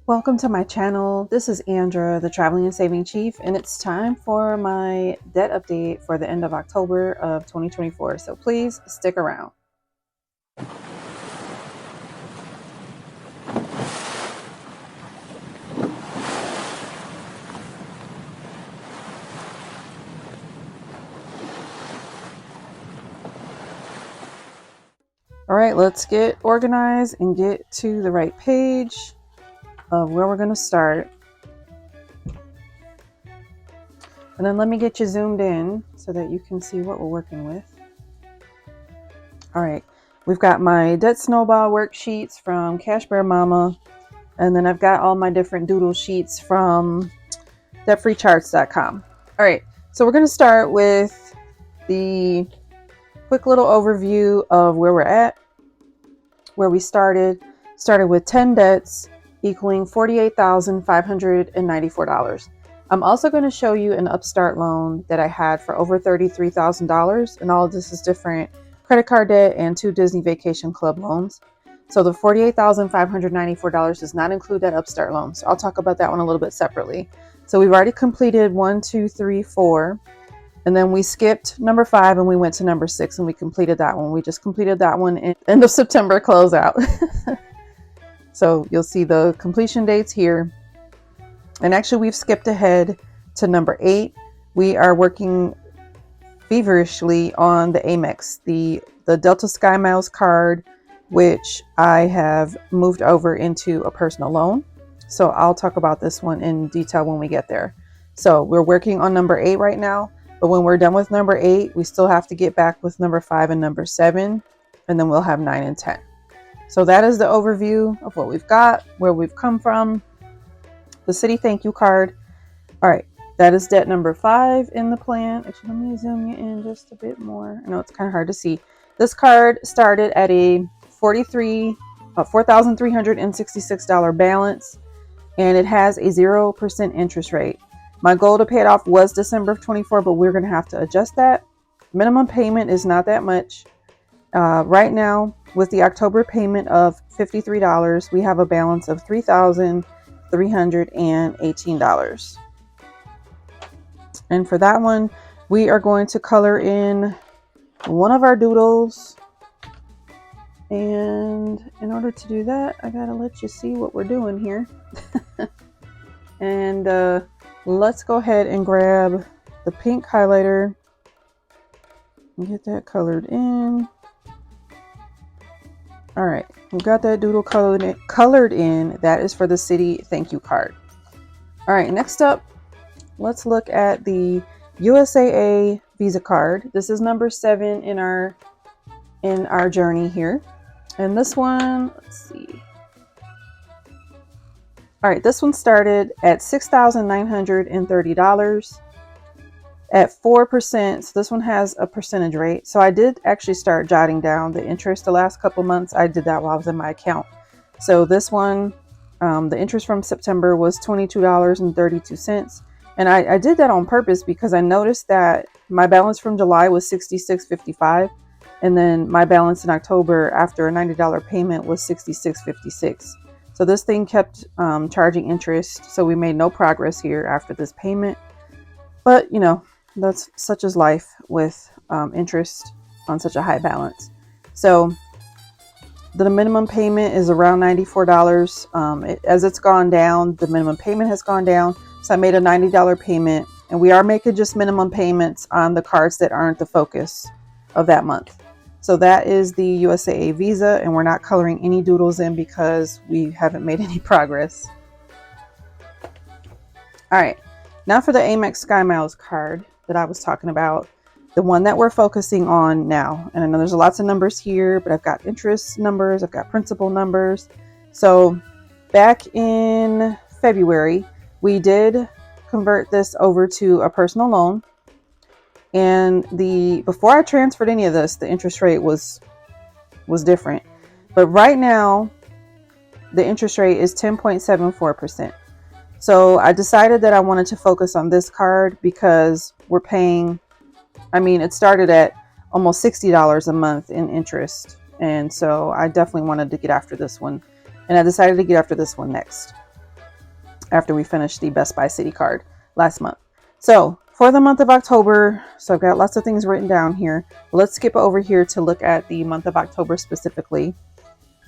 Welcome to my channel. This is Andra, the Traveling and Saving Chief, and it's time for my debt update for the end of October of 2024. So please stick around. All right, let's get organized and get to the right page of where we're going to start. And then let me get you zoomed in so that you can see what we're working with. All right, we've got my debt snowball worksheets from CashBearMama, and then I've got all my different doodle sheets from debtfreecharts.com. All right, so we're going to start with the quick little overview of where we're at, where we started with 10 debts equaling $48,594. I'm also going to show you an Upstart loan that I had for over $33,000, and all of this is different credit card debt and 2 Disney Vacation Club loans. So the $48,594 does not include that Upstart loan. So I'll talk about that one a little bit separately. So we've already completed 1, 2, 3, 4. And then we skipped number 5 and we went to number 6 and we completed that one. We just completed that one in end of September closeout. So you'll see the completion dates here. And actually we've skipped ahead to number 8. We are working feverishly on the Amex, the Delta Sky Miles card, which I have moved over into a personal loan. So I'll talk about this one in detail when we get there. So we're working on number 8 right now. But when we're done with number 8, we still have to get back with number 5 and number 7, and then we'll have 9 and 10. So that is the overview of what we've got, where we've come from, the city thank you card. All right, that is debt number 5 in the plan. Actually, let me zoom you in just a bit more. I know it's kind of hard to see. This card started at a $4,366 balance, and it has a 0% interest rate. My goal to pay it off was December of 24, but we're going to have to adjust that. Minimum payment is not that much. Right now, with the October payment of $53, we have a balance of $3,318. And for that one, we are going to color in one of our doodles. And in order to do that, I got to let you see what we're doing here. And let's go ahead and grab the pink highlighter and get that colored in. All right, we've got that doodle colored in. That is for the city thank you card. All right, next up, let's look at the USAA Visa card. This is number 7 in our journey here. And this one, let's see. All right, this one started at $6,930 at 4%. So this one has a percentage rate. So I did actually start jotting down the interest the last couple months. I did that while I was in my account. So this one, the interest from September was $22.32. And I did that on purpose because I noticed that my balance from July was $66.55. And then my balance in October after a $90 payment was $66.56. So this thing kept charging interest. So we made no progress here after this payment. But, you know, that's such as life with interest on such a high balance. So the minimum payment is around $94. As it's gone down, the minimum payment has gone down. So I made a $90 payment. And we are making just minimum payments on the cards that aren't the focus of that month. So that is the USAA Visa, and we're not coloring any doodles in because we haven't made any progress. All right, now for the Amex Sky Miles card that I was talking about, the one that we're focusing on now. And I know there's lots of numbers here, but I've got interest numbers, I've got principal numbers. So back in February, we did convert this over to a personal loan. And before I transferred any of this, the interest rate was different. But right now, the interest rate is 10.74%. So I decided that I wanted to focus on this card because we're paying, I mean, it started at almost $60 a month in interest. And so I definitely wanted to get after this one. And I decided to get after this one next. after we finished the Best Buy City card last month. So for the month of October, so I've got lots of things written down here. Let's skip over here to look at the month of October specifically.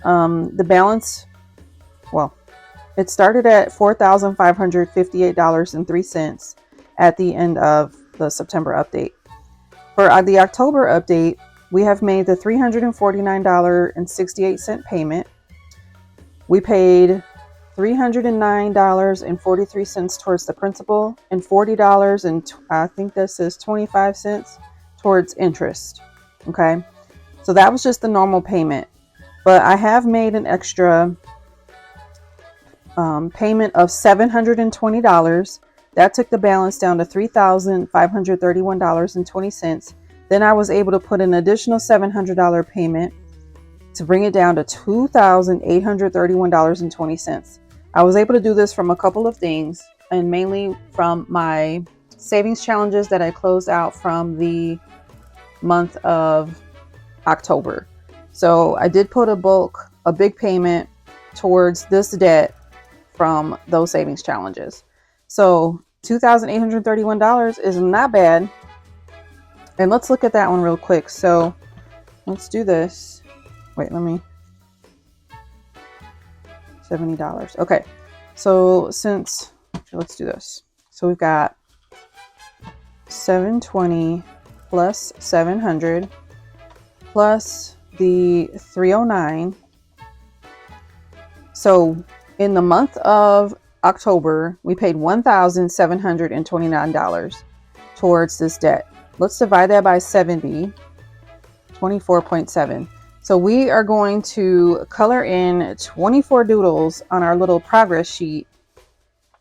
The balance, well, it started at $4,558.03 at the end of the September update. For the October update, we have made the $349.68 payment. We paid $309.43 towards the principal and $40 and I think this is 25 cents towards interest. Okay, so that was just the normal payment, but I have made an extra payment of $720. That took the balance down to $3,531.20. Then I was able to put an additional $700 payment to bring it down to $2,831.20. I was able to do this from a couple of things, and mainly from my savings challenges that I closed out from the month of October. So I did put a big payment towards this debt from those savings challenges. So $2,831 is not bad. And let's look at that one real quick. So let's do this. Wait, let me. $70. Okay. So let's do this. So we've got 720 plus 700 plus the 309. So in the month of October, we paid $1,729 towards this debt. Let's divide that by 70, 24.7. So we are going to color in 24 doodles on our little progress sheet,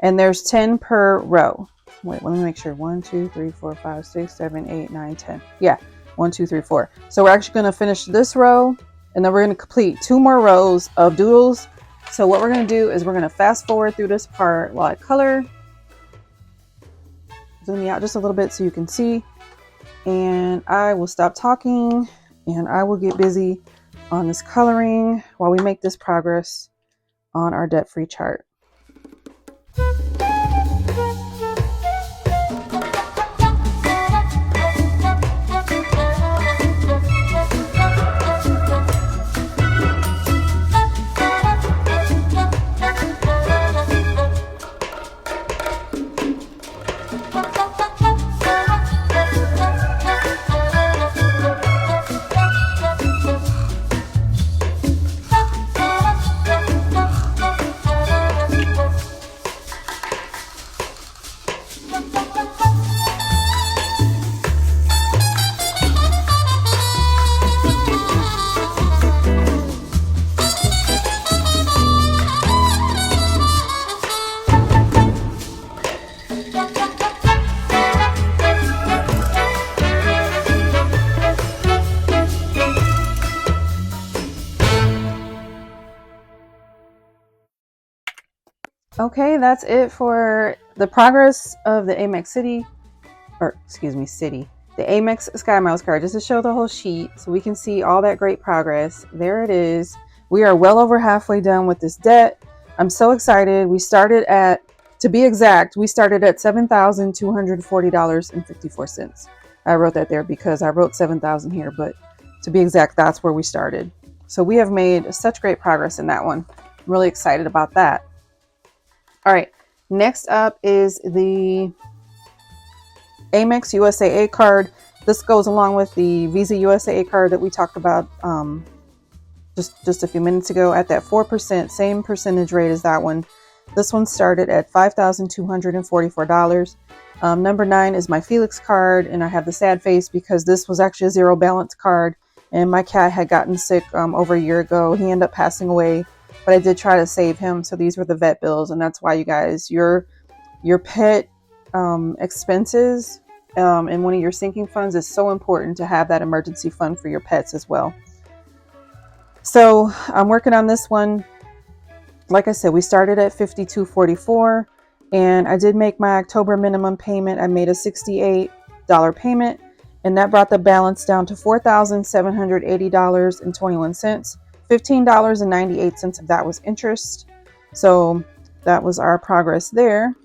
and there's 10 per row. Wait, let me make sure. 1, 2, 3, 4, 5, 6, 7, 8, 9, 10. Yeah, 1, 2, 3, 4. So we're actually going to finish this row, and then we're going to complete 2 more rows of doodles. So what we're going to do is we're going to fast forward through this part while I color. Zoom me out just a little bit so you can see. And I will stop talking and I will get busy on this coloring while we make this progress on our debt-free chart. Okay, that's it for the progress of the Amex City, the Amex Sky Miles card, just to show the whole sheet so we can see all that great progress. There it is. We are well over halfway done with this debt. I'm so excited. We started at, to be exact, we started at $7,240.54. I wrote that there because I wrote 7,000 here, but to be exact, that's where we started. So we have made such great progress in that one. I'm really excited about that. All right, next up is the Amex USAA card. This goes along with the Visa USAA card that we talked about just a few minutes ago at that 4%, same percentage rate as that one. This one started at $5,244. Number 9 is my Felix card, and I have the sad face because this was actually a zero balance card, and my cat had gotten sick over a year ago. He ended up passing away. But I did try to save him. So these were the vet bills. And that's why, you guys, your pet expenses and one of your sinking funds is so important to have that emergency fund for your pets as well. So I'm working on this one. Like I said, we started at $52.44, and I did make my October minimum payment. I made a $68 payment, and that brought the balance down to $4,780.21. $15.98 of that was interest. So that was our progress there.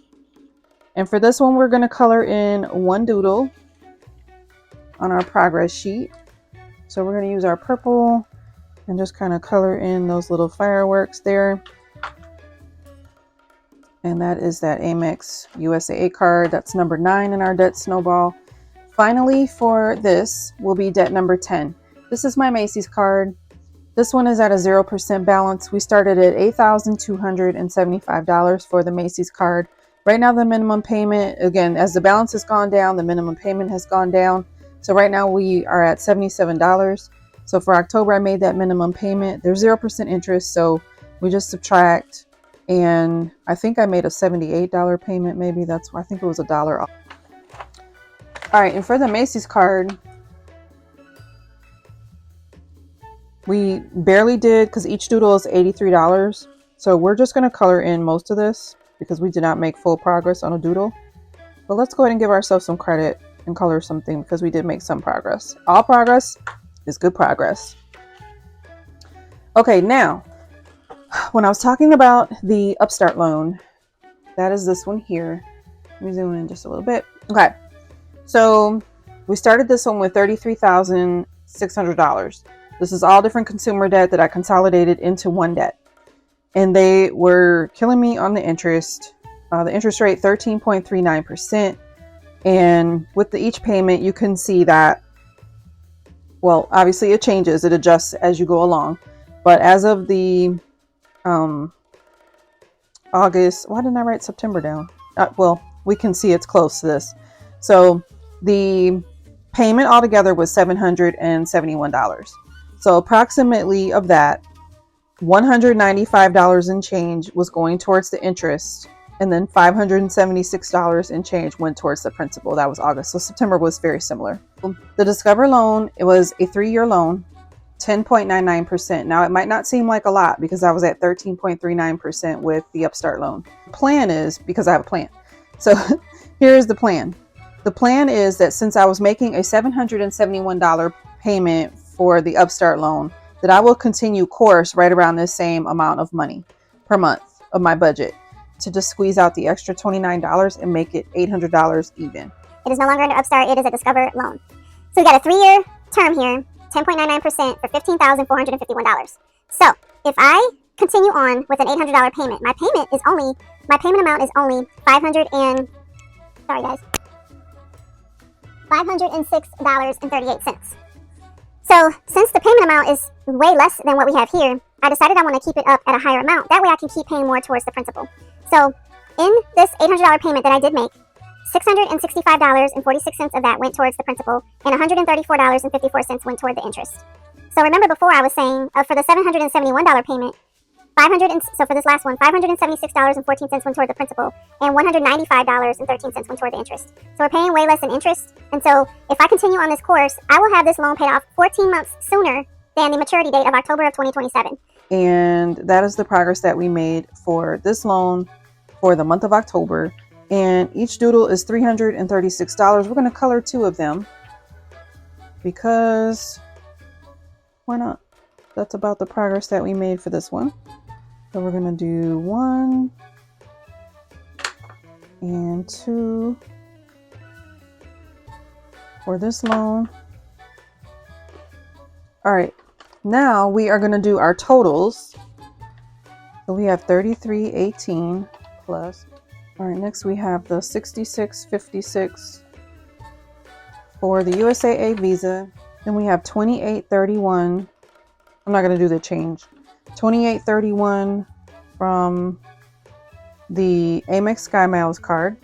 And for this one, we're going to color in one doodle on our progress sheet. So we're going to use our purple and just kind of color in those little fireworks there. And that is that Amex USAA card. That's number 9 in our debt snowball. Finally, for this will be debt number 10. This is my Macy's card. This one is at a 0% balance. We started at $8,275 for the Macy's card. Right now, the minimum payment, again, as the balance has gone down, the minimum payment has gone down. So right now we are at $77. So for October, I made that minimum payment. There's 0% interest, so we just subtract. And I think I made a $78 payment, maybe. That's why I think it was $1 off. All right, and for the Macy's card, we barely did because each doodle is $83. So we're just going to color in most of this because we did not make full progress on a doodle. But let's go ahead and give ourselves some credit and color something because we did make some progress. All progress is good progress. Okay, now, when I was talking about the Upstart loan, that is this one here. Let me zoom in just a little bit. Okay, so we started this one with $33,600. This is all different consumer debt that I consolidated into one debt. And they were killing me on the interest. The interest rate, 13.39%. And with each payment, you can see that, well, obviously it changes. It adjusts as you go along. But as of the August, why didn't I write September down? Well, we can see it's close to this. So the payment altogether was $771. So approximately of that, $195 and change was going towards the interest, and then $576 and change went towards the principal. That was August. So September was very similar. The Discover loan, it was a 3-year loan, 10.99%. Now it might not seem like a lot because I was at 13.39% with the Upstart loan. The plan is, because I have a plan. So here's the plan. The plan is that since I was making a $771 payment for the Upstart loan, that I will continue course right around this same amount of money per month of my budget to just squeeze out the extra $29 and make it $800 even. It is no longer under Upstart, it is a Discover loan. So we got a 3-year term here, 10.99% for $15,451. So if I continue on with an $800 payment, my payment amount is only $506.38. So since the payment amount is way less than what we have here, I decided I want to keep it up at a higher amount. That way I can keep paying more towards the principal. So in this $800 payment that I did make, $665.46 of that went towards the principal, and $134.54 went toward the interest. So remember before I was saying for the $771 payment, so for this last one, $576.14 went toward the principal, and $195.13 went toward the interest. So we're paying way less in interest. And so if I continue on this course, I will have this loan paid off 14 months sooner than the maturity date of October of 2027. And that is the progress that we made for this loan for the month of October. And each doodle is $336. We're going to color 2 of them because why not? That's about the progress that we made for this one. So we're going to do 1 and 2 for this loan. All right, now we are going to do our totals. So we have 3318 plus. All right, next we have the 6656 for the USAA Visa. Then we have 2831. I'm not going to do the change. 2831 from the Amex Sky Miles card.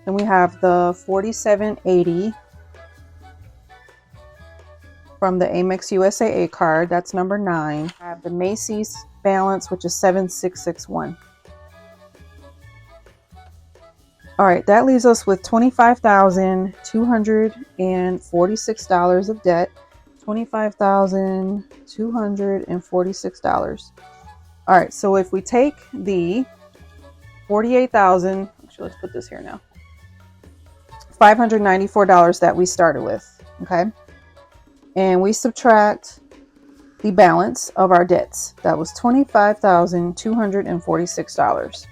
Then we have the 4780 from the Amex USAA card. That's number 9. I have the Macy's balance, which is 7661. All right, that leaves us with $25,246 of debt. $25,246. All right, so if we take the 48,000, actually let's put this here now, $594 that we started with, okay? And we subtract the balance of our debts. That was $25,246.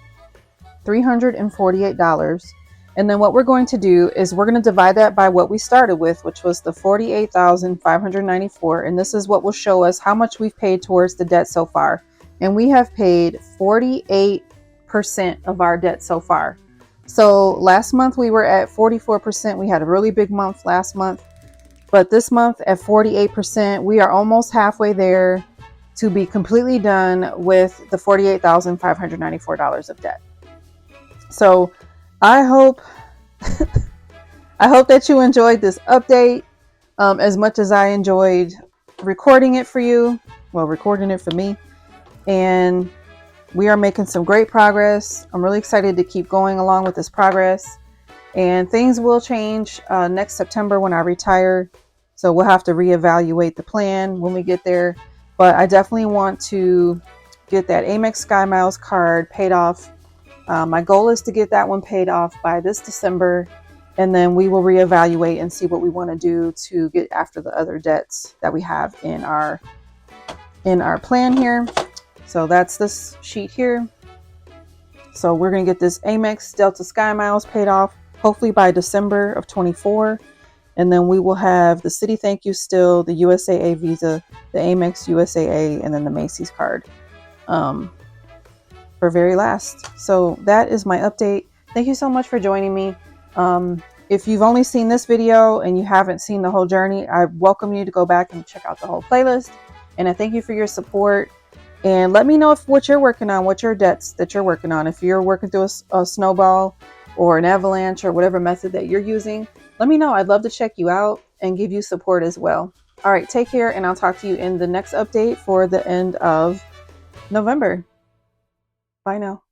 $348. And then what we're going to do is we're going to divide that by what we started with, which was the $48,594. And this is what will show us how much we've paid towards the debt so far. And we have paid 48% of our debt so far. So last month we were at 44%. We had a really big month last month. But this month at 48%, we are almost halfway there to be completely done with the $48,594 of debt. So I hope that you enjoyed this update as much as I enjoyed recording it for you. Well, recording it for me. And we are making some great progress. I'm really excited to keep going along with this progress. And things will change next September when I retire. So we'll have to reevaluate the plan when we get there. But I definitely want to get that Amex Sky Miles card paid off. My goal is to get that one paid off by this December. And then we will reevaluate and see what we want to do to get after the other debts that we have in our plan here. So that's this sheet here. So we're going to get this Amex Delta Sky Miles paid off, hopefully by December of 24. And then we will have the Citi Thank You still, the USAA Visa, the Amex USAA, and then the Macy's card for very last. So that is my update. Thank you so much for joining me. If you've only seen this video and you haven't seen the whole journey, I welcome you to go back and check out the whole playlist. And I thank you for your support. And let me know what you're working on, what your debts that you're working on. If you're working through a snowball or an avalanche or whatever method that you're using, let me know. I'd love to check you out and give you support as well. All right, take care, and I'll talk to you in the next update for the end of November. Bye now.